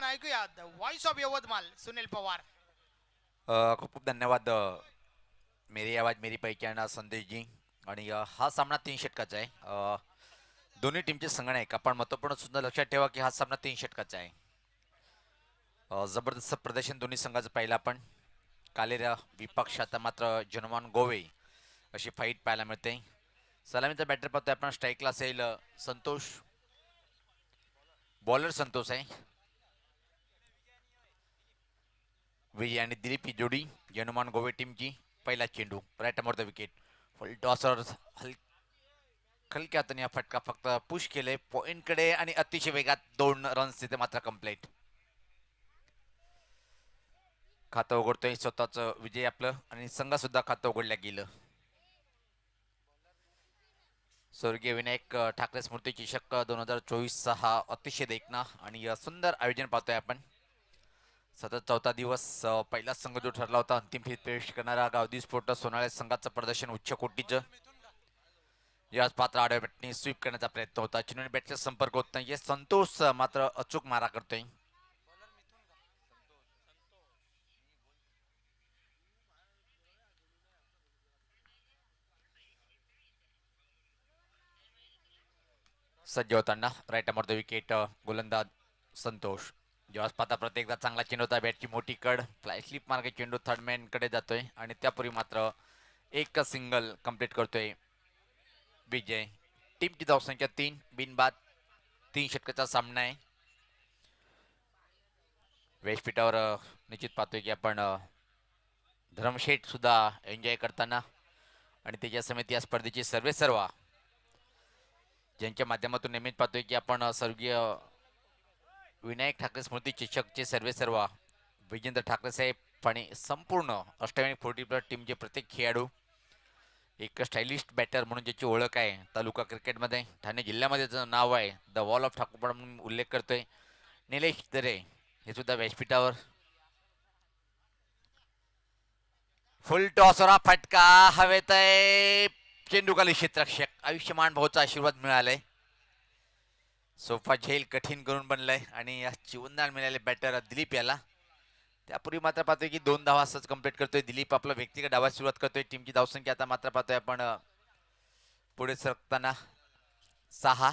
आपण ऐकूया the voice of Yavatmal Sunil Pawar. खूप खूप धन्यवाद मेरी आवाज मेरी पहचान संदेश जी. आणि हा सामना 3 षटकाचा आहे. दोन्ही टीमचे संगणक आपण महत्त्वपूर्ण सुद्धा लक्षात ठेवा की हा सामना 3 षटकाचा आहे. जबरदस्त प्रदर्शन दोन्ही संघाचं पाहिलं आपण. कालेऱ्या विपक्षात मात्र जनमान गोवे अशी फाईट पाहायला मिळते. सलामीचा बॅटर पाहतोय आपण. स्ट्राईकला असेल संतोष, बॉलर संतोष आहे. विजय आणि दिलीप ही जोडी जनमान गोवे टीमची. पहिला चेंडू right more the wicket. Full tosser हलक्या हाताने फटका फक्त पुश केले पॉइंटकडे आणि अतिशय वेगात 2 रन्स तिथे मात्र कंप्लीट. खातं उघडतोय स्वतःच विजय आपलं आणि संघ सुद्धा खातं उघडल्या गेलं. स्वर्गीय विनायक ठाकरे स्मृती चषक 2024 हा अतिशय देखना आणि सुंदर आयोजन पाहतोय आपण. सतत चौथा दिवस पहिला संघ जो ठरला होता अंतिम फेरीत प्रवेश करणारा गावदी स्पोर्ट सोनाळे संघाचं प्रदर्शन उच्च कोटीचं. याच पात्र आडव्या बॅटने स्वीप करण्याचा प्रयत्न होता. चिन्ह बॅटचा संपर्क होत नाहीये. संतोष मात्र अचूक मारा करतोय. सज्ज होताना राईट अमोर द विकेट गोलंदाज संतोष. जेव्हा पाहता प्रत्येकदा चांगला चेंडू होता. बॅटची मोठी कड फ्लाय स्लिप मार्गे चेंडू थर्डमॅन कडे जातोय आणि त्यापूर्वी मात्र एक सिंगल कंप्लीट करतोय विजय. टीमची धावसंख्या 3 बिनबाद. 3 षटकाचा सामना आहे. व्यासपीठावर निश्चित पाहतोय की आपण धर्मशेठ सुद्धा एन्जॉय करताना आणि त्याच्या समेत या स्पर्धेची सर्वेसर्वा ज्यांच्या माध्यमातून नेहमीच पाहतोय की आपण स्वर्गीय विनायक ठाकरे स्मृती चषकचे सर्वेसर्वा विजेंद्र ठाकरे साहेब आणि संपूर्ण अष्टविनायक 40 प्लस टीमचे प्रत्येक खेळाडू. एक स्टायलिश बॅटर म्हणून ज्याची ओळख आहे तालुका क्रिकेटमध्ये, ठाणे जिल्ह्यामध्ये ज्याचं नाव आहे द वॉल ऑफ ठाकूरपाडा म्हणून उल्लेख करतोय निलेश दरे हे सुद्धा व्यासपीठावर. फुल टॉसरा फटका हवेत आहे. चेंडू खाली क्षेत्ररक्षक आयुष्यमान भाऊचा आशीर्वाद मिळालाय. सोफा झेल कठीण करून बनलाय आणि चिवंदान मिळाले बॅटर दिलीप याला. त्यापूर्वी मात्र पाहतोय की 2 धावा असंच कंप्लीट करतोय दिलीप. आपला व्यक्तिगत डावात सुरुवात करतोय. टीमची धावसंख्या आता मात्र पाहतोय आपण पुढे सरकताना 6.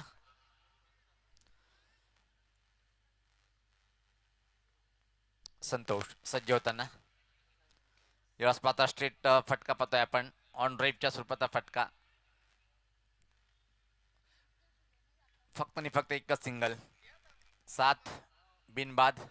संतोष सज्ज होताना यावेळेस पाहता स्ट्रेट फटका पाहतोय आपण. ऑन ड्राईव्हच्या स्वरूपाचा फटका. फक्त आणि फक्त एकच सिंगल. 7 बिनबाद.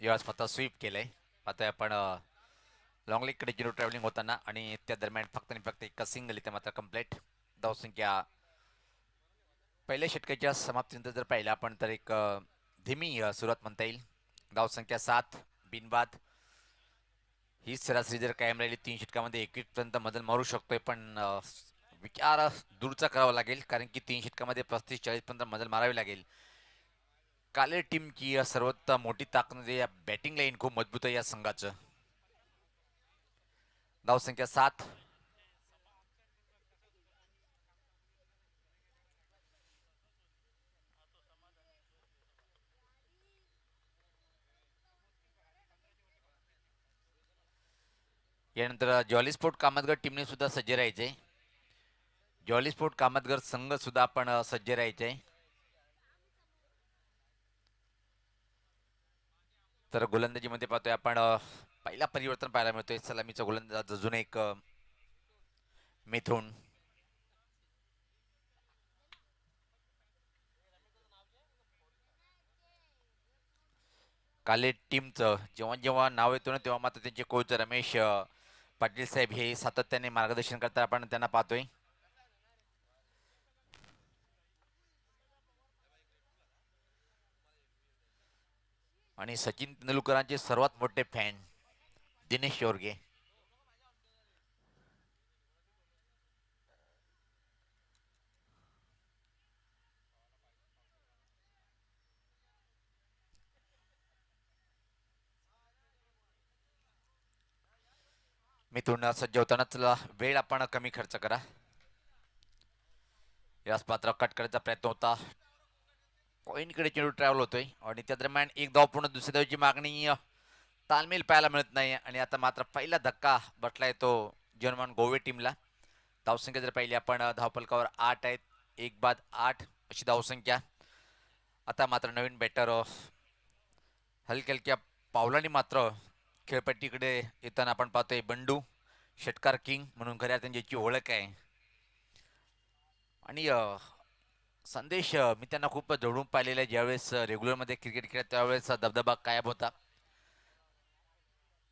यावेळेस फक्त स्वीप केलंय. पाहतोय आपण लॉंग लेगकडे झिरो ट्रॅव्हलिंग होताना आणि त्या दरम्यान फक्त आणि फक्त एकच सिंगल इथे मात्र कंप्लीट. धावसंख्या पहिल्या षटकाच्या समाप्तीनंतर जर पाहिलं आपण तर एक धीमी सुरुवात म्हणता येईल. धावसंख्या 7 बिनबाद. ही सरासरी जर कायम राहिली 3 षटकामध्ये 21 पर्यंत मजल मारू शकतोय पण विचार दूरचा करावा लागेल कारण की 3 षटकामध्ये 35-40 पर्यंत मजल मारावी लागेल. काले टीमची सर्वात मोठी ताकद म्हणजे या बॅटिंग लाईन खूप मजबूत आहे या संघाचं. धावसंख्या 7. यानंतर जॉली स्पोर्ट कामतगर टीमने सुद्धा सज्ज राहायचे. जॉली स्पोर्ट कामतगर संघ सुद्धा आपण सज्ज राहायचे. तर गोलंदाजीमध्ये पाहतोय आपण पहिला परिवर्तन पाहायला मिळतोय. सलामीचा गोलंदाज अजून एक मिथुन. काले टीमचं जेव्हा जेव्हा नाव येतो ना तेव्हा मात्र त्यांचे कोच रमेश पाटील साहेब हे सातत्याने मार्गदर्शन करतात आपण त्यांना पाहतोय. आणि सचिन तेंडुलकरांचे सर्वात मोठे फॅन दिनेश शोरगे. मिथून सज्ज होताना चला वेळ आपण कमी खर्च करा. याच पात्र कट करायचा प्रयत्न होता. पॉईंटकडे चेंडू ट्रॅव्हल होतोय आणि त्या दरम्यान एक धाव पूर्ण दुसऱ्या धावची मागणी तालमेल पाहायला मिळत नाही आणि आता मात्र पहिला धक्का बसलाय तो जर्मन गोवे टीमला. धावसंख्या जर पाहिली आपण धावफलकावर 8 आहेत. 1 बाद 8 अशी धावसंख्या. आता मात्र नवीन बॅटर हलक्या हलक्या पावलांनी मात्र खेळपट्टीकडे येताना आपण पाहतोय बंडू षटकार किंग म्हणून खऱ्या त्यांची ओळख आहे. आणि संदेश मी त्यांना खूप जवळून पाहिलेला आहे. ज्यावेळेस रेग्युलरमध्ये क्रिकेट खेळत त्यावेळेस दबदबा कायम होता.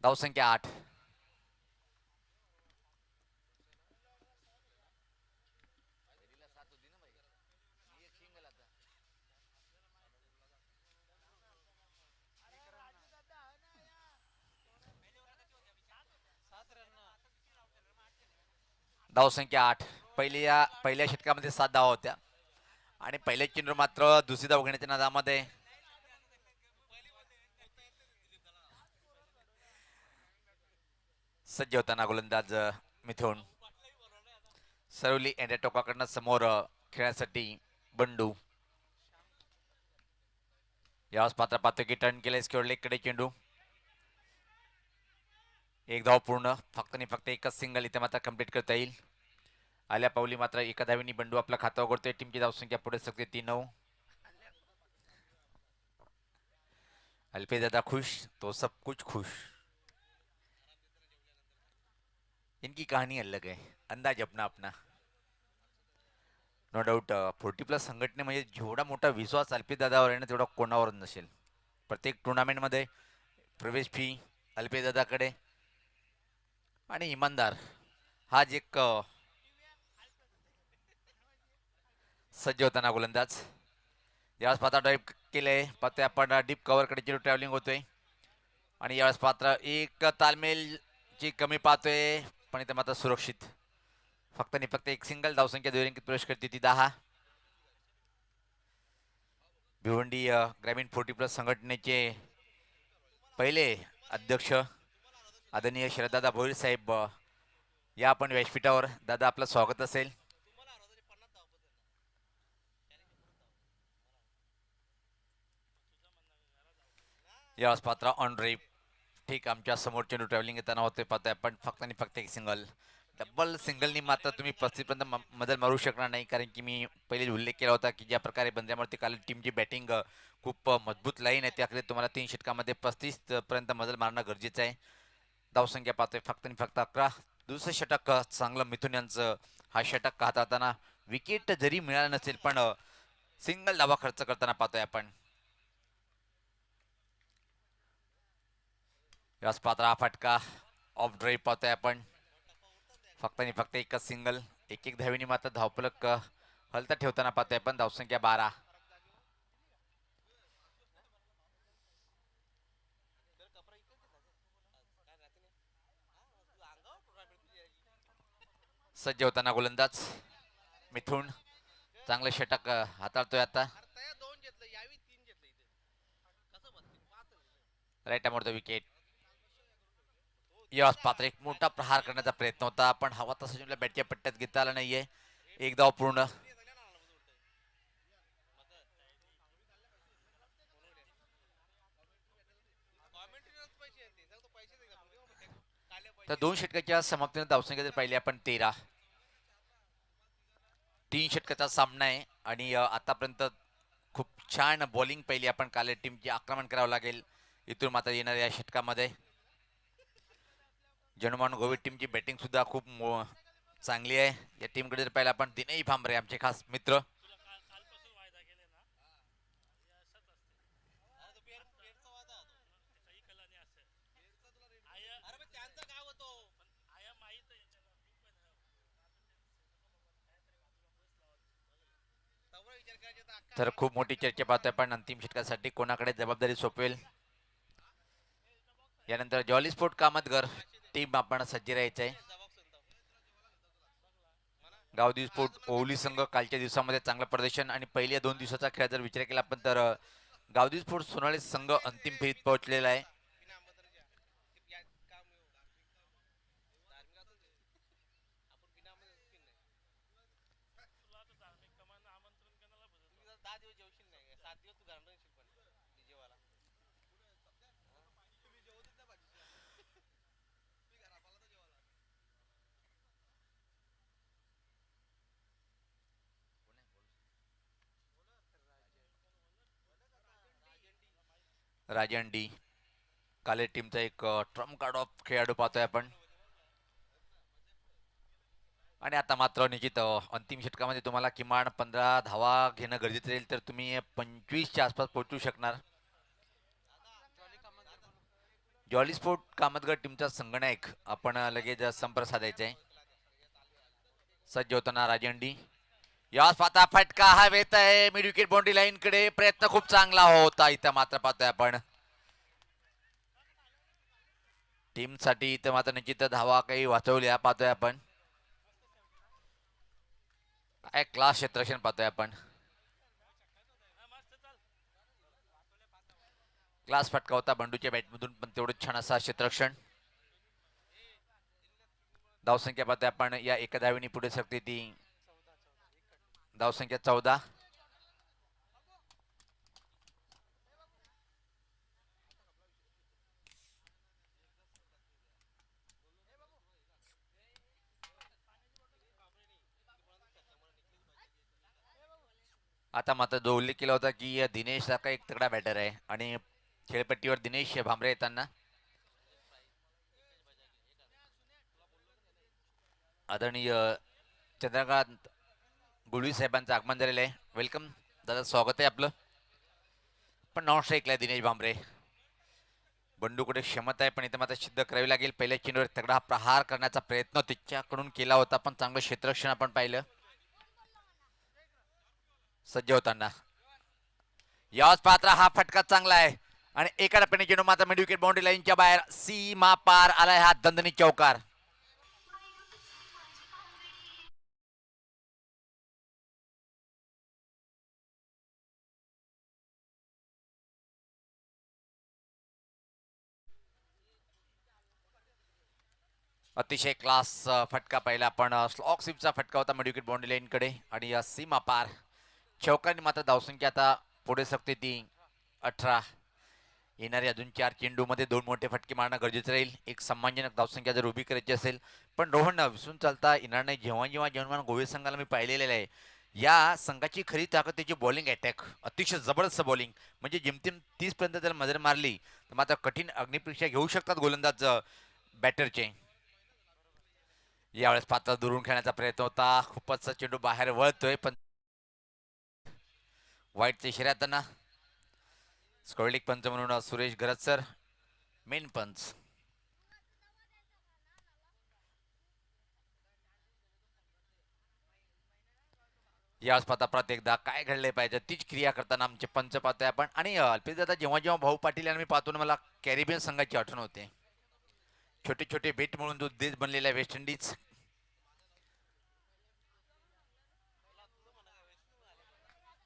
धावसंख्या 8. धावसंख्या 8. पहिल्या षटकामध्ये 7 धावा होत्या आणि पहिल्या चेंडू मात्र दुसरी धाव घेण्याच्या नादामध्ये सज्ज होताना गोलंदाज मिथून. सरवली यांच्या टोकाकडनं समोर खेळण्यासाठी बंडू. यावेळेस पात्र पाहतो की टर्न केले स्क्वेअर चेंडू. एक धाव पूर्ण. फक्त आणि फक्त एकच सिंगल इथे मात्र कंप्लीट करता येईल. आल्या पावली मात्र एका धावीनी बंडू आपला खाता उघडतोय. टीमची धावसंख्या पुढे सकते 3-9. अल्पेश दादा खुश तो सब कुछ खुश. इनकी कहानी अलग है. अंदाज अपना अपना. नो डाऊट 40+ संघटने म्हणजे जेवढा मोठा विश्वास अल्पेश दादावर आहे ना तेवढा कोणावर नसेल. प्रत्येक टुर्नामेंटमध्ये प्रवेश फी अल्पेश दादाकडे आणि इमानदार हाच एक सज्ज होताना गोलंदाज. यावेळेस पात्र ड्राईव्ह केले पाहतोय आपण डीप कव्हरकडे चेंडू ट्रॅव्हलिंग होतोय आणि यावेळेस पात्र एक तालमेलची कमी पाहतोय पण इथे मात्र सुरक्षित. फक्त आणि फक्त एक सिंगल धावसंख्या दुहेरी प्रवेश करते ती 10. भिवंडी ग्रामीण 40+ संघटनेचे पहिले अध्यक्ष आदरणीय शरददादा भोईर साहेब या आपण व्यासपीठावर. दादा आपलं स्वागत असेल. यावेळेस पात्र ऑन ड्राईव्ह ठीक आमच्या समोर चेंडू ट्रॅव्हलिंग येताना होते पाहतोय आपण. फक्त आणि फक्त एक सिंगल. डबल सिंगलनी मात्र तुम्ही 35पर्यंत मदत मारू शकणार नाही कारण की मी पहिले उल्लेख केला होता की ज्या प्रकारे बंद्यावरती काल टीमची बॅटिंग खूप मजबूत लाईन आहे त्याकडे तुम्हाला 3 षटकामध्ये 35पर्यंत मदत मारणं गरजेचं आहे. धावसंख्या पाहतोय फक्त आणि फक्त 11. दुसरं षटक चांगलं मिथून यांचं. हा षटक हाताळताना विकेट जरी मिळाला नसेल पण सिंगल धावा खर्च करताना पाहतोय आपण. यास पात्र हा फटका ऑफ ड्राईव्ह पाहतोय आपण. फक्त आणि फक्त एकच सिंगल. एक धावीने मात्र धावफलक हलता ठेवताना पाहतोय आपण. धावसंख्या 12. सज्ज होताना गोलंदाज मिथून. चांगलं षटक हाताळतोय आता. राईट मोडतो विकेट. यस पात्र एक मोठा प्रहार करण्याचा प्रयत्न होता पण हवा तसा बॅटच्या पट्ट्यात घेता आला नाहीये. एक धाव पूर्ण. तर 2 षटकाच्या समाप्तीने धावसंख्या जर पाहिली आपण 13. 3 षटकाचा सामना आहे आणि आतापर्यंत खूप छान बॉलिंग पहिली आपण काल टीमची. आक्रमण करावं लागेल इथून मात्र येणाऱ्या या षटकामध्ये. जनमान गोविड टीमची बॅटिंग सुद्धा खूप चांगली आहे. या टीमकडे जर पाहिलं आपण दिनेश भांबरे आमचे खास मित्र. तर खूप मोठी चर्चा पाहतोय पण अंतिम षटकासाठी कोणाकडे जबाबदारी सोपवेल यानंतर जॉली स्पोर्ट कामतगर टीम आपण सज्ज राहायचंय. गावदेवी स्पोर्ट ओवली संघ कालच्या दिवसामध्ये चांगलं प्रदर्शन आणि पहिल्या 2 दिवसाचा खेळ जर विचार केला आपण तर गावदेवी स्पोर्ट सोनाळे संघ अंतिम फेरीत पोहोचलेला आहे. राजन डी काले टीमचा एक ट्रम्प कार्ड ऑफ खेळाडू पाहतोय आपण. आणि आता मात्र निश्चित अंतिम षटकामध्ये तुम्हाला किमान 15 धावा घेणं गरजेचं राहील तर तुम्ही 25च्या आसपास पोहोचू शकणार. जॉली स्पोर्ट कामतगड टीमचा संगनायक आपण लगेच संपर्क साधायचा आहे. सज्ज होताना राजंडी यास पाहता फटका हवेत आहे मिड विकेट बाउंड्री लाईन कडे. प्रयत्न खूप चांगला होता इथं मात्र पाहतोय आपण टीम साठी इथं मात्र निश्चित धावा काही वाचवल्या पाहतोय आपण. काय क्लास क्षेत्ररक्षण पाहतोय आपण. क्लास फटका होता बंडूच्या बॅटमधून पण तेवढं छान असा क्षेत्ररक्षण. धावसंख्या पाहतोय आपण या एका धावेने पुढे सरकते ती धावसंख्या 14. आता मात्र जो उल्लेख केला होता की दिनेश सारखा एक तगडा बॅटर आहे आणि खेळपट्टीवर दिनेश भांबरे येताना आदरणीय चंद्रकांत गुळवी साहेबांचं आगमन झालेलं आहे. वेलकम दादा, स्वागत आहे आपलं. पण नॉन स्ट्राईकला दिनेश भांबरे. बंडूकडे क्षमता आहे पण इथे मात्र सिद्ध करावी लागेल. पहिल्या चेंडूवर तगडा प्रहार करण्याचा प्रयत्न त्याच्याकडून केला होता पण चांगलं क्षेत्ररक्षण आपण पाहिलं. सज्ज होताना याच पात्र हा फटका चांगला आहे आणि एका टप्प्याने चेंडू मात्र मिड विकेट बाउंड्री लाईनच्या बाहेर सीमा पार आलाय. हा दणदणी चौकार. अतिशय क्लास फटका पाहिला आपण. स्लॉक स्वीपचा फटका होता मिड विकेट बाउंड्री लाईन कडे आणि या सीमा पार चौकांनी मात्र धावसंख्या आता पुढे सरकते ती 18. येणारे अजून 4 चेंडूमध्ये 2 मोठे फटके मारणं गरजेचं राहील एक सम्मानजनक धावसंख्या जर उभी करायची असेल. पण रोहन विसरून चालता येणार नाही जेव्हा जेव्हा जेव्हा गोवे संघाला मी पाहिलेलं आहे या संघाची खरी ताकद त्याची बॉलिंग अटॅक. अतिशय जबरदस्त बॉलिंग म्हणजे जेमतेम 30 पर्यंत जर मजर मारली तर मात्र कठीण अग्निपरीक्षा घेऊ शकतात गोलंदाज बॅटरचे. यावेळेस पात्र दुरून खेळण्याचा प्रयत्न होता. खूपच चेंडू बाहेर वळतोय पण वाईटच्या इशाऱ्यातना स्कॉलिक पंच म्हणून सुरेश गरजसर मेन पंच. याच पाहता प्रत्येकदा काय घडले पाहिजे तीच क्रिया करताना आमचे पंच पाहतोय आपण. आणि अल्पेश दादा जेव्हा जेव्हा भाऊ पाटील यांना मी पाहतो ना मला कॅरिबियन संघाची आठवण होते. छोटे छोटे बेट म्हणून जो देश बनलेला आहे वेस्ट इंडिज.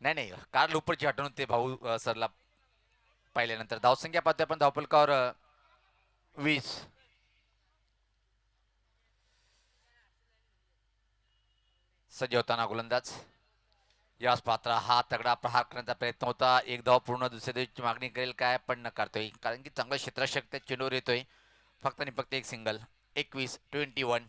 नाही नाही कार्ल लुपरची आठवण होते भाऊ सरला पाहिल्यानंतर. धावसंख्या पाहतोय आपण धावफलकावर 20. सज्ज होताना गोलंदाज याच पात्र हा तगडा प्रहार करण्याचा प्रयत्न होता. एक धाव पूर्ण दुसऱ्या दिवशी मागणी करेल काय पण न करतोय कारण की चांगलं क्षेत्ररक्षक त्या चेंडूवर येतोय. फक्त आणि फक्त एक सिंगल. 21-21.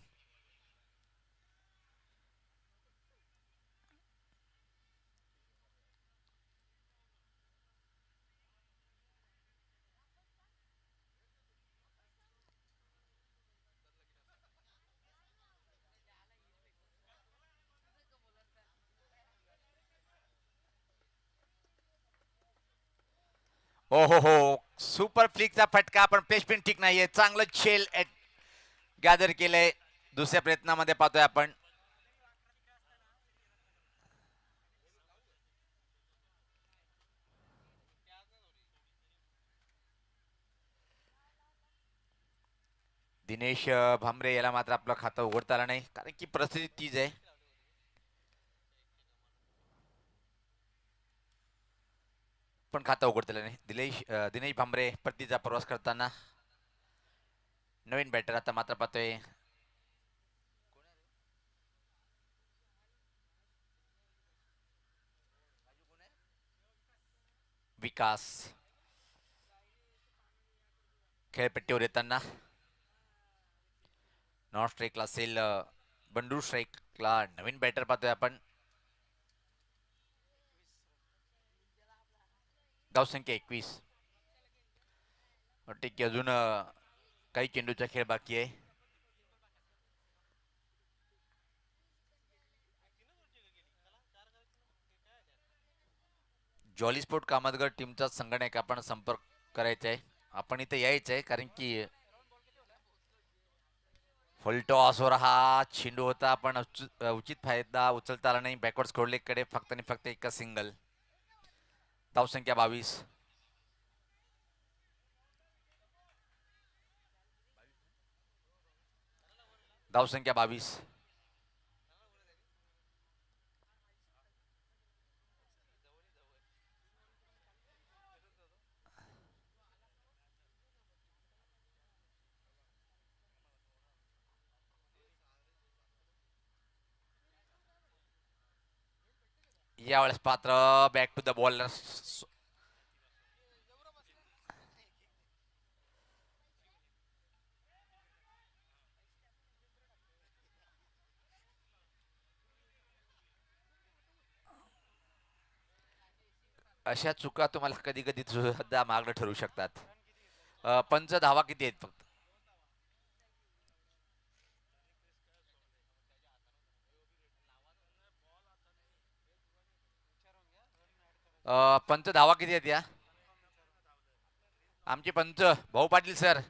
हो हो हो सुपर फ्लिकचा फटका पण प्लेसमेंट ठीक नाहीये. चांगलं छेल गॅदर केलंय दुसऱ्या प्रयत्नामध्ये पाहतोय आपण. दिनेश भांबरे याला मात्र आपलं खातं उघडता आलं नाही कारण की परिस्थिती तीच आहे. पण खातं उघडता नाही. दिनेश भांबरे परतीचा प्रवास करताना नवीन बॅटर आता मात्र पाहतोय विकास खेळपट्टीवर येताना नॉन स्ट्राईकला असेल बंडू, स्ट्राईकला नवीन बॅटर पाहतोय आपण. धावसंख्या 21. वाटते की अजून काही चेंडूचा खेळ बाकी आहे. जॉली स्पोर्ट कामतगड टीमचा संगणक आपण संपर्क करायचा आहे. आपण इथे यायचं आहे कारण की फुलटॉसवर हा चेंडू होता पण उचित फायदा उचलता आला नाही. बॅकवर्ड स्कोरलेगकडे फक्त आणि फक्त एकच सिंगल. धावसंख्या 22. धावसंख्या 22. यावेळेस पात्र बॅक टू द बॉलर. अशा चुका तुम्हाला कधी कधी सुद्धा मागणं ठरू शकतात. पंच धावा किती आहेत फक्त. पंच धावा किती आहेत या. आमचे पंच भाऊ पाटील सर.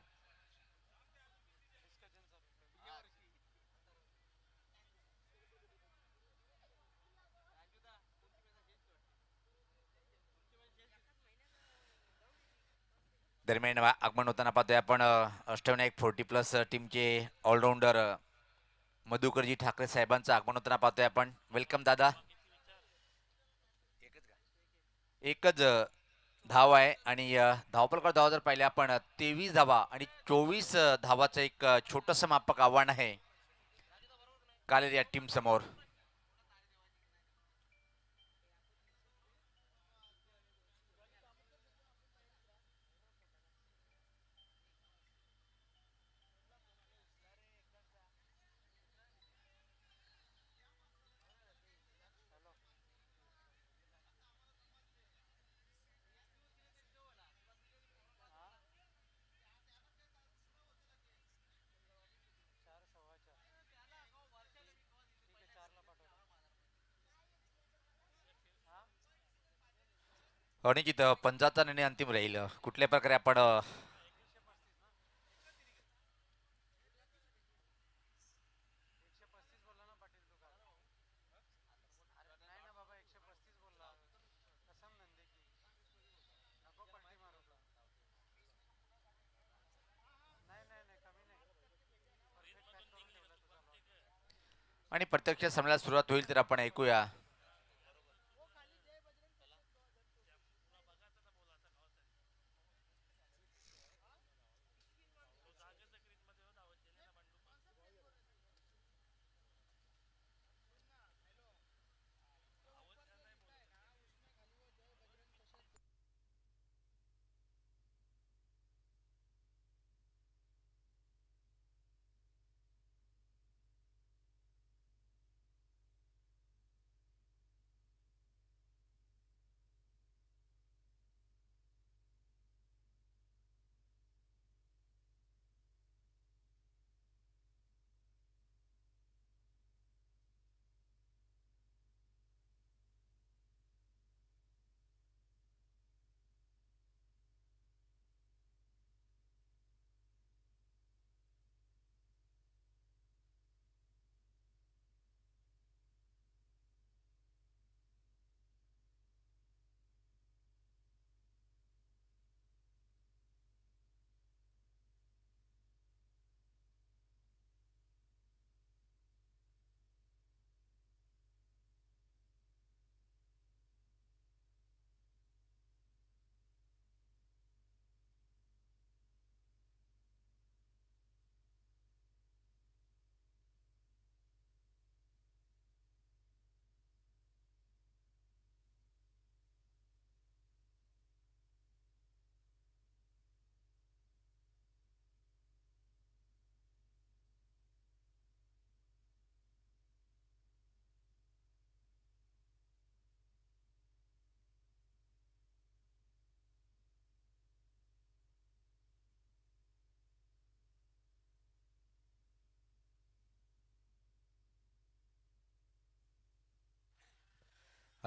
दरम्यान आगमन होताना पाहतोय आपण अष्टविनायक 40+ टीमचे ऑलराऊंडर मधुकरजी ठाकरे साहेबांचं आगमन होताना पाहतोय आपण. वेलकम दादा. एकच धाव आहे आणि धावपलकर धावा जर पाहिले आपण 23 धावा आणि 24 धावाचं एक छोटस मापक आव्हान आहे काल या टीम समोर. निश्चित पंचाचा निर्णय अंतिम राहील. कुठल्या प्रकारे आपण आणि प्रत्यक्ष सामन्याला सुरुवात होईल तर आपण ऐकूया.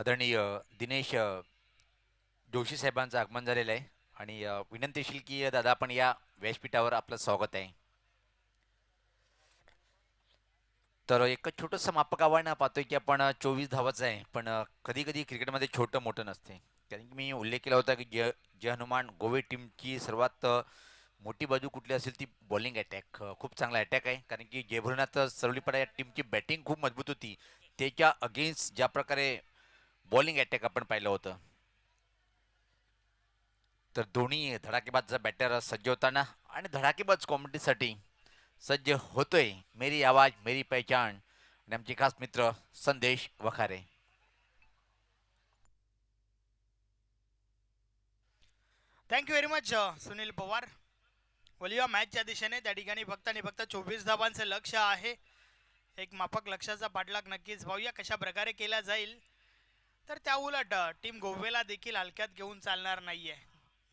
आदरणीय दिनेश जोशी साहेबांचं आगमन झालेलं आहे आणि विनंतीशील की दादा आपण या व्यासपीठावर आपलं स्वागत आहे. तर एक छोटंसं मापक आव्हान पाहतोय की आपण 24 धावाचं आहे, पण कधी कधी क्रिकेटमध्ये छोटं मोठं नसते. कारण की मी उल्लेख केला होता की जय हनुमान गोवे टीमची सर्वात मोठी बाजू कुठली असेल ती बॉलिंग अटॅक. खूप चांगला अटॅक आहे, कारण की जय भरुनाथ सरवलीपाडा या टीमची बॅटिंग खूप मजबूत होती. त्याच्या अगेन्स्ट ज्या प्रकारे बॉलिंग अटॅक आपण पाहिलं होतं, तर दोन्ही धडाकेबाज बॅटर सज्ज होताना आणि धडाकेबाज कॉमेंट्रीसाठी सज्ज होतोय मेरी आवाज मेरी पहचान आणि आमचे खास मित्र Sandesh Vakhare. Thank you very much Sunil Pawar. बोलूया मॅचच्या दिशेने. त्या ठिकाणी फक्त आणि फक्त 24 धावांचं लक्ष आहे. एक माफक लक्षाचा पाठलाग नक्कीच पाहूया कशा प्रकारे केला जाईल. तर त्या उलट टीम गोव्याला देखील हलक्यात घेऊन चालणार नाहीये.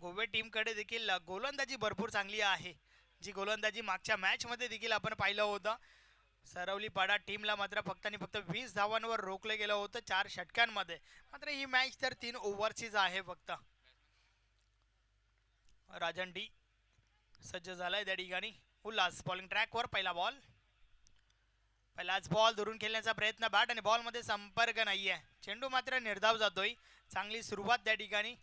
गोवे टीमकडे देखील गोलंदाजी भरपूर चांगली आहे, जी गोलंदाजी मागच्या मॅचमध्ये देखील आपण पाहिलं होतं. सरवलीपाडा टीमला मात्र फक्त आणि फक्त 20 धावांवर रोखलं गेलं होतं 4 षटकांमध्ये. मात्र ही मॅच तर 3 ओव्हरचीच आहे फक्त. राजन डी सज्ज झालाय त्या ठिकाणी. उल्हास बॉलिंग ट्रॅकवर पहिला बॉल. पहिलाच बॉल धरून खेळण्याचा प्रयत्न, बॅट आणि बॉल मध्ये संपर्क नाहीये. चेंडू मात्र निर्धाव जातोय. चांगली सुरुवात त्या ठिकाणी.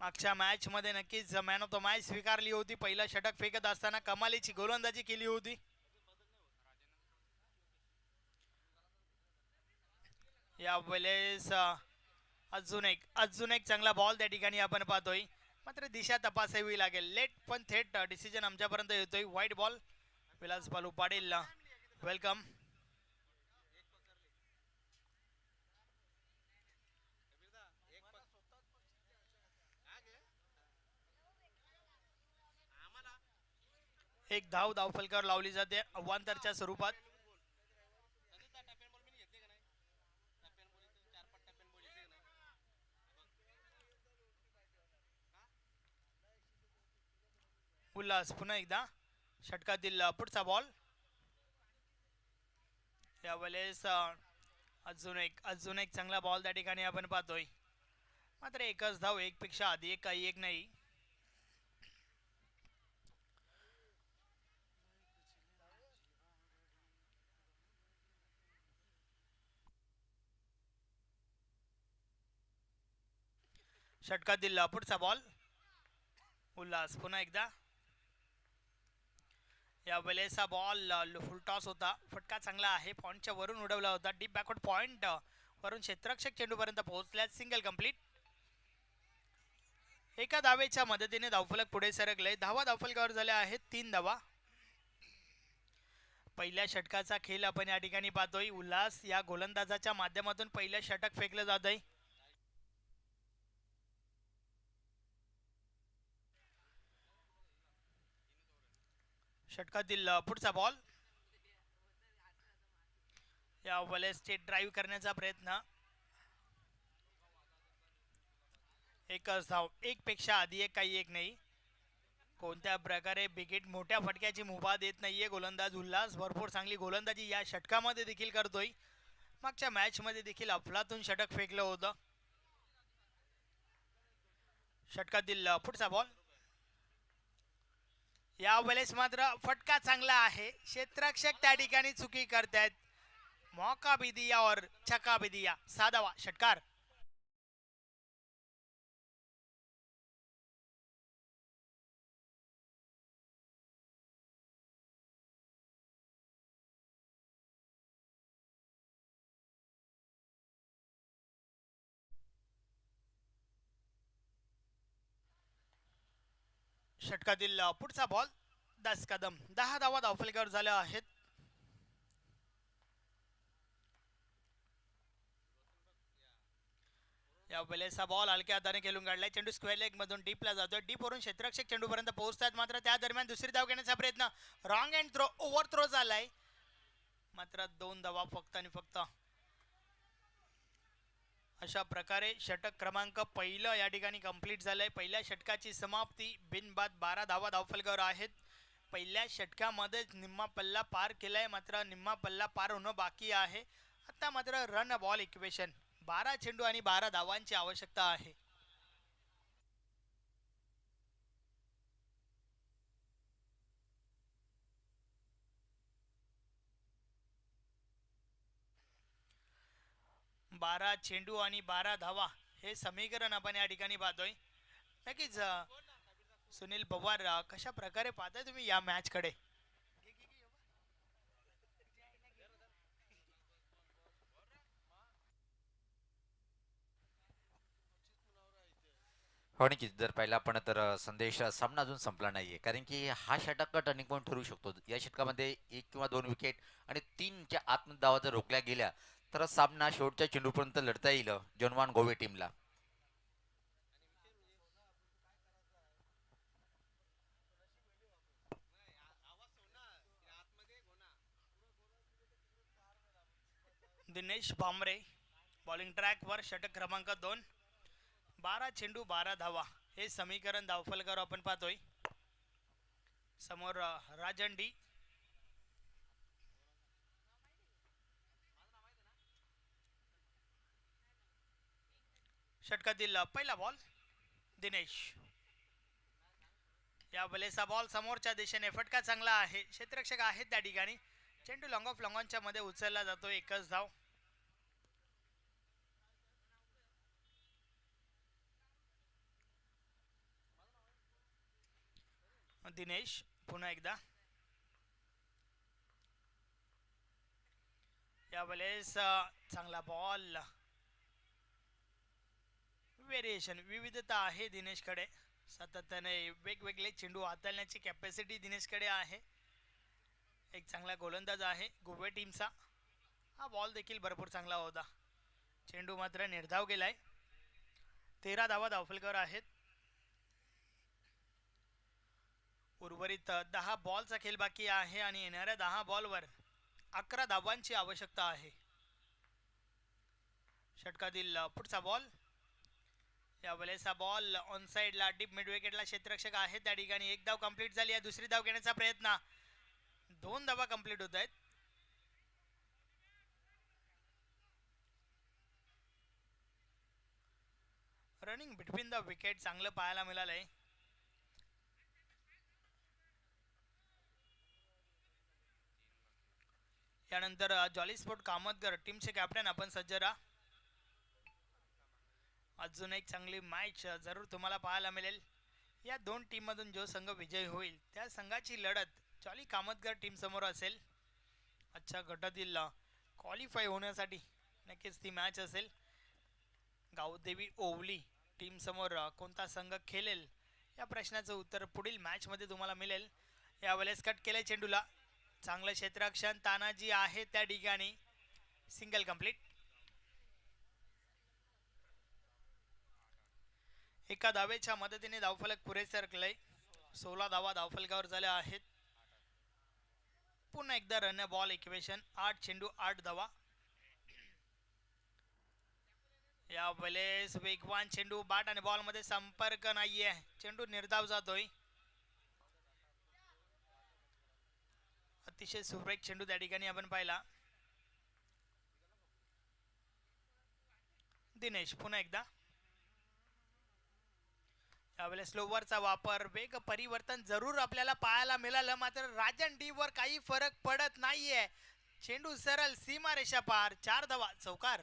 मागच्या मॅच मध्ये नक्कीच मॅन ऑफ द मॅच स्वीकारली होती. पहिला षटक फेकत असताना कमालीची गोलंदाजी केली होती. या वेळेस अजून एक चांगला बॉल त्या ठिकाणी आपण पाहतोय. मात्र दिशा तपासावी लागेल. लेट पण थेट डिसिजन आमच्यापर्यंत येतोय. White ball. Vilas Balu Patil welcome. एक धाव फलकावर लावली जाते अवांतरच्या स्वरूपात. उल्हास पुन्हा एकदा षटकातील पुढचा बॉल. यावेळेस अजून एक चांगला बॉल त्या ठिकाणी आपण पाहतोय. मात्र एकच धाव, एक पेक्षा अधिक काही एक नाही. षटकातील पुढचा बॉल. उल्हास पुन्हा एकदा. या वेळेस बॉल फुल टॉस होता. फटका चांगला आहे. पॉइंटच्या वरून उडवला होता. डीप बॅकवर्ड पॉइंट वरून क्षेत्ररक्षक चेंडूपर्यंत पोहोचल्यास सिंगल कंप्लीट. एका धावेच्या मदतीने धावफलक पुढे सरकले. धावफलकावर झाल्या आहेत 3 धावा. पहिल्या षटकाचा खेळ आपण या ठिकाणी पाहतोय. उल्हास या गोलंदाजाच्या माध्यमातून पहिलं षटक फेकलं जात आहे. षटकातील पुढचा बॉल. या वेळेस स्टेट ड्राईव्ह करण्याचा प्रयत्न. एकच धाव, एक पेक्षा आधी एक काही एक नाही. कोणत्या प्रकारे विकेट मोठ्या फटक्याची मुभा देत नाहीये गोलंदाज उल्हास. भरपूर चांगली गोलंदाजी या षटकामध्ये देखील करतोय. मागच्या मॅच मध्ये देखील अफलातून षटक फेकलं होतं. षटकातील पुढचा बॉल. या वेळेस मात्र फटका चांगला आहे. क्षेत्ररक्षक त्या ठिकाणी चुकी करतायत. मौका भी दिया और छक्का भी दिया. 6 धावा षटकार. षटकातील पुढचा बॉल. 10 कदम. 10 धावा धावफलकावर झाल्या आहेत. या वेळेस बॉल हलक्या हाताने खेळून काढलाय. चेंडू स्क्वेअर लेग मधून डीपला जातोय. डीप वरून क्षेत्ररक्षक चेंडूपर्यंत पोहोचतात. मात्र त्या दरम्यान दुसरी धाव घेण्याचा प्रयत्न. Wrong end throw, overthrow झालाय. मात्र 2 धावा फक्त आणि फक्त. अशा प्रकारे षटक क्रमांक पहिलं या ठिकाणी कंप्लीट झालंय. पहिल्या षटकाची समाप्ती. बिनबाद 12 धावा धावफलकावर आहेत. पहिल्या षटकामध्ये निम्मा पल्ला पार केलाय. मात्र निम्मा पल्ला पार होणं बाकी आहे. आता मात्र रन बॉल इक्वेशन 12 चेंडू आणि 12 धावांची आवश्यकता आहे. बारा चेंडू आणि 12 धावा हे समीकरण आपण या ठिकाणी पाहतोय. नक्कीच सुनील पवार कशा प्रकारे पाहताय तुम्ही या मॅच कडे? हो नक्कीच. जर पाहिलं आपण तर संदेश सामना अजून संपला नाहीये, कारण की हा षटक टर्निंग पॉईंट ठरू शकतो. या षटकामध्ये 1 किंवा 2 विकेट आणि 3च्या आतमध्ये धावा जर रोखल्या गेल्या तर सामना शेवटच्या चेंडूपर्यंत लढता येईल जनवान गोवे टीमला. दिनेश भामरे बॉलिंग ट्रॅक वर, षटक क्रमांक 2. 12 चेंडू 12 धावा हे समीकरण धावफलकावर आपण पाहतोय. समोर राजन डी. षटकातील पहिला बॉल दिनेश. या वेळेचा बॉल समोरच्या दिशेने, फटका चांगला आहे, क्षेत्ररक्षक आहेत त्या ठिकाणी. चेंडू लॉंग ऑफ लॉंगॉनच्या मध्ये उचलला जातो. एकच धाव. दिनेश पुन्हा एकदा. या वेळेस चांगला बॉल. व्हेरिएशन, विविधता आहे दिनेशकडे. सातत्याने वेगवेगळे चेंडू हाताळण्याची कॅपॅसिटी दिनेशकडे आहे. एक चांगला गोलंदाज आहे गोवे टीमचा. हा बॉल देखील भरपूर चांगला होता. चेंडू मात्र निर्धाव गेलाय. 13 धावा धावफलकावर आहेत. उर्वरित 10 बॉलचा खेळ बाकी आहे आणि येणाऱ्या 10 बॉलवर 11 धावांची आवश्यकता आहे. षटकातील पुढचा बॉल. या वेळेचा बॉल ऑन साइडला डीप मिड विकेटला, क्षेत्ररक्षक आहे त्या ठिकाणी. एक धाव कंप्लीट झाली आहे. दुसरी धाव घेण्याचा प्रयत्न. 2 धावा कंप्लीट होत आहेत. रनिंग बिटवीन द विकेट चांगलं पाहायला मिळालंय. यानंतर जॉली स्पोर्ट कामतगर टीमचे कॅप्टन आपण सज्ज राहा. अजून एक चांगली मॅच जरूर तुम्हाला पाहायला मिळेल. या दोन टीम मधून जो संघ विजयी होईल त्या संघाची लढत जॉली कामतगर टीम समोर असेल. अच्छा गटातील क्वालिफाय होण्यासाठी नक्कीच ती मॅच असेल. गावदेवी ओवली टीम समोर कोणता संघ खेळेल या प्रश्नाचं उत्तर पुढील मॅच मध्ये तुम्हाला मिळेल. यावेळेस कट केले चेंडूला. चांगलं क्षेत्ररक्षण तानाजी आहे त्या ठिकाणी. Single complete. एका धावेच्या मदतीने धावफलक पुरेसे सरकलंय. 16 धावा धावफलकावर झाल्या आहेत. पुन्हा एकदा रन बॉल इक्वेशन. 8 चेंडू 8 धावा. या वेळेस वेगवान चेंडू, बॅट आणि बॉल मध्ये संपर्क नाहीये. चेंडू निर्धाव जातोय. अतिशय सुरेख चेंडू त्या ठिकाणी आपण पाहिला. दिनेश पुन्हा एकदा. यावेळेस स्लोवरचा वापर, वेग परिवर्तन जरूर आपल्याला पाहायला मिळालं, मात्र राजन डी वर काही फरक पडत नाहीये. चेंडू सरळ सीमारेषा पार. 4 धावा. चौकार.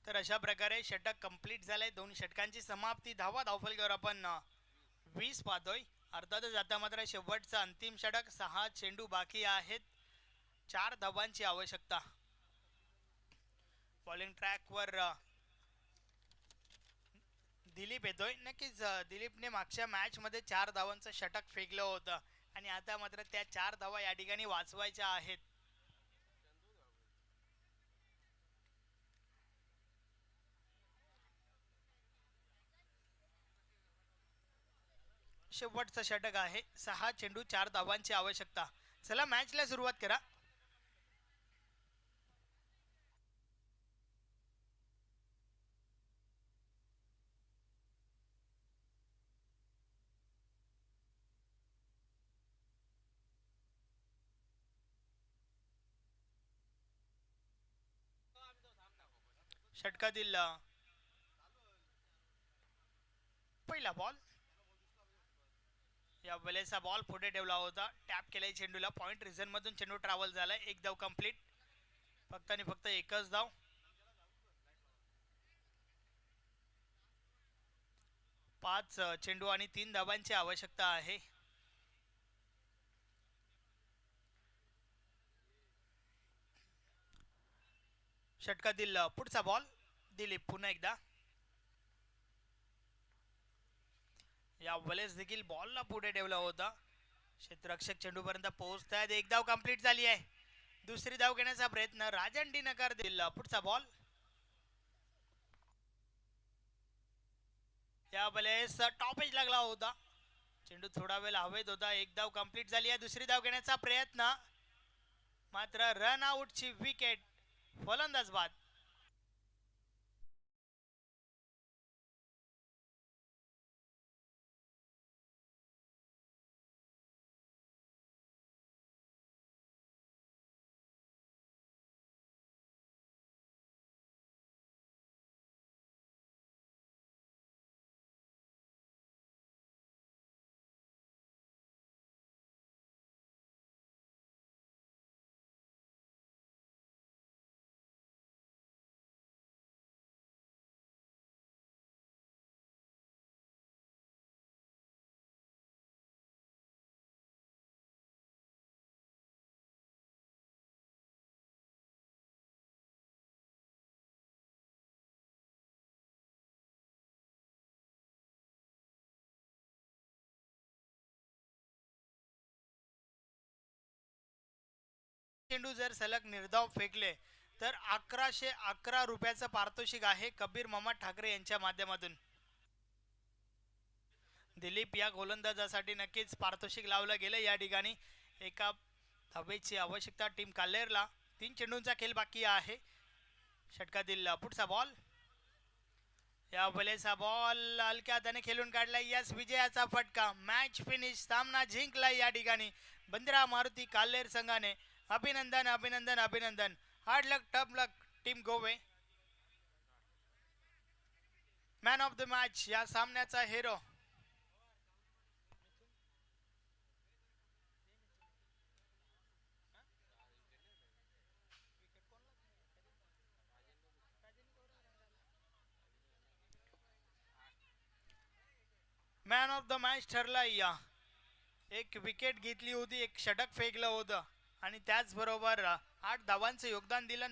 तर अशा प्रकारे षटक कंप्लीट झालंय. 2 षटकांची समाप्ती. धावा धावफलकावर आपण 20 पाहतोय. अर्थातच आता मात्र शेवटचं अंतिम षटक. 6 चेंडू बाकी आहेत. 4 धावांची आवश्यकता. बॉलिंग ट्रॅकवर दिलीप येतोय. नक्कीच दिलीपने मागच्या मॅच मध्ये 4 धावांचं षटक फेकलं होतं आणि आता मात्र त्या 4 धावा या ठिकाणी वाचवायच्या आहेत. शेवटचं षटक आहे. 6 चेंडू 4 धावांची आवश्यकता. चला मॅचला सुरुवात करा. षटकातील पहिला बॉल. या वेळेचा बॉल पुढे ठेवला होता. टॅप केलाय चेंडूला. पॉइंट रिझन मधून चेंडू ट्रॅव्हल झालाय. एक धाव कंप्लीट. फक्त आणि फक्त एकच धाव. 5 चेंडू आणि 3 धावांची आवश्यकता आहे. षटकातील पुढचा बॉल. दिलीप पुन्हा एकदा. या वेळेस देखील बॉलला पुढे ठेवला होता. क्षेत्ररक्षक चेंडू पर्यंत पोहोचतायत. एक धाव कंप्लीट झाली आहे. दुसरी धाव घेण्याचा प्रयत्न. राजन डी नकार दिला. पुढचा बॉल. या वेळेस टॉपेज लागला होता. चेंडू थोडा वेळ हवेत होता. एक धाव कंप्लीट झाली आहे. दुसरी धाव घेण्याचा प्रयत्न, मात्र रन आउटची विकेट. फलंदाज बाद. चेंडू जर सलग निर्धाव फेकले तर 1111 रुपयाचं पारितोषिक आहे कबीर मामा ठाकरे यांच्या माध्यमातून. दिलीप या गोलंदाजासाठी नक्कीच पारितोषिक लावलं गेलं. या ठिकाणी एका धावेची आवश्यकता टीम काल्हेरला. 3 चेंडूंचा खेळ बाकी आहे. षटकातील पुढचा बॉल. या वेळेचा बॉल हलक्या हाताने खेळून काढला. यस, विजयाचा फटका. Match finish. सामना जिंकला या ठिकाणी बंद्रा मारुती काल्हेर संघाने. अभिनंदन अभिनंदन अभिनंदन. Hard luck tough luck team गोवे. मॅन ऑफ द मॅच या सामन्याचा hero. Man of the match ठरला. या एक विकेट घेतली होती. एक षटक फेकलं होतं आणि त्याचबरोबर 8 धावांचं योगदान दिलं.